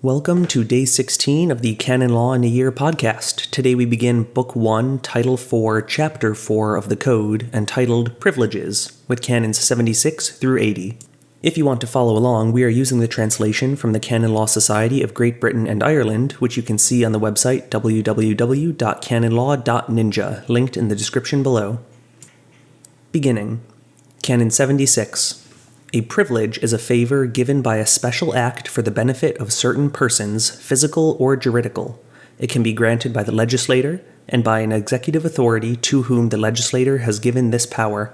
Welcome to Day 16 of the Canon Law in a Year podcast. Today we begin Book 1, Title 4, Chapter 4 of the Code, entitled Privileges, with Canons 76 through 80. If you want to follow along, we are using the translation from the Canon Law Society of Great Britain and Ireland, which you can see on the website www.canonlaw.ninja, linked in the description below. Beginning. Canon 76. A privilege is a favor given by a special act for the benefit of certain persons, physical or juridical. It can be granted by the legislator and by an executive authority to whom the legislator has given this power.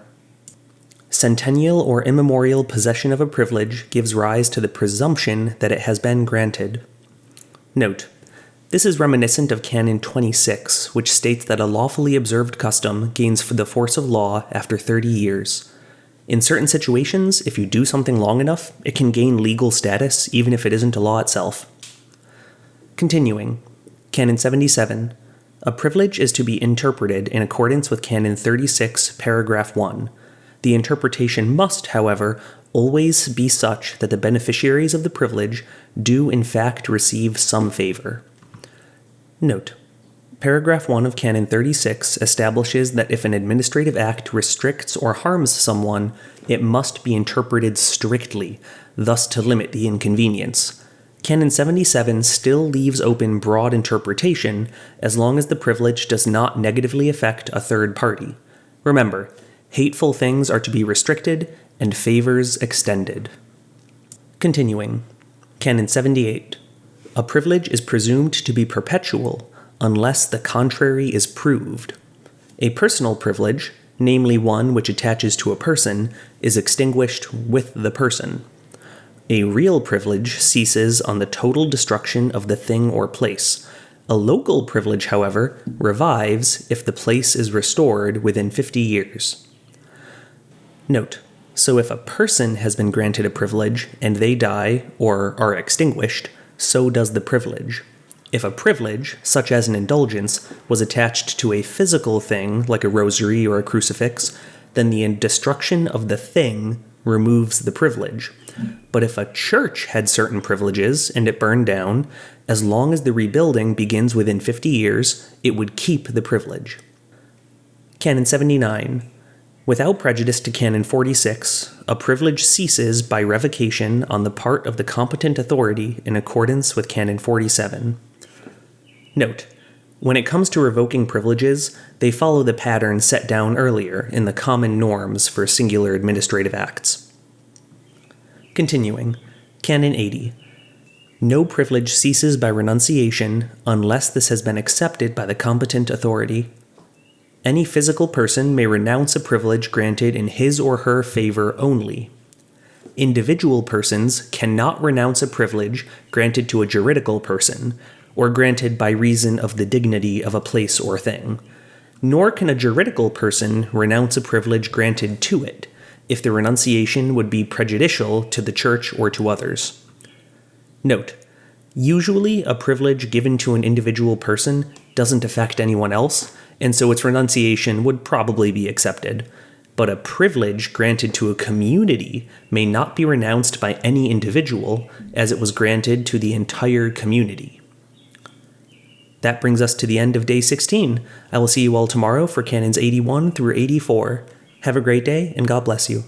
Centennial or immemorial possession of a privilege gives rise to the presumption that it has been granted. Note: this is reminiscent of Canon 26, which states that a lawfully observed custom gains the force of law after 30 years. In certain situations, if you do something long enough, it can gain legal status even if it isn't a law itself. Continuing. Canon 77. A privilege is to be interpreted in accordance with Canon 36, paragraph 1. The interpretation must, however, always be such that the beneficiaries of the privilege do in fact receive some favor. Note: Paragraph 1 of Canon 36 establishes that if an administrative act restricts or harms someone, it must be interpreted strictly, thus to limit the inconvenience. Canon 77 still leaves open broad interpretation as long as the privilege does not negatively affect a third party. Remember, hateful things are to be restricted and favors extended. Continuing. Canon 78. A privilege is presumed to be perpetual unless the contrary is proved. A personal privilege, namely one which attaches to a person, is extinguished with the person. A real privilege ceases on the total destruction of the thing or place. A local privilege, however, revives if the place is restored within 50 years. Note: so if a person has been granted a privilege and they die or are extinguished, so does the privilege. If a privilege, such as an indulgence, was attached to a physical thing, like a rosary or a crucifix, then the destruction of the thing removes the privilege. But if a church had certain privileges and it burned down, as long as the rebuilding begins within 50 years, it would keep the privilege. Canon 79. Without prejudice to Canon 46, a privilege ceases by revocation on the part of the competent authority in accordance with Canon 47. Note: when it comes to revoking privileges, they follow the pattern set down earlier in the common norms for singular administrative acts. Continuing. Canon 80. No privilege ceases by renunciation unless this has been accepted by the competent authority. Any physical person may renounce a privilege granted in his or her favor only. Individual persons cannot renounce a privilege granted to a juridical person, or granted by reason of the dignity of a place or thing. Nor can a juridical person renounce a privilege granted to it, if the renunciation would be prejudicial to the church or to others. Note: usually a privilege given to an individual person doesn't affect anyone else, and so its renunciation would probably be accepted. But a privilege granted to a community may not be renounced by any individual, as it was granted to the entire community. That brings us to the end of Day 16. I will see you all tomorrow for Canons 81 through 84. Have a great day, and God bless you.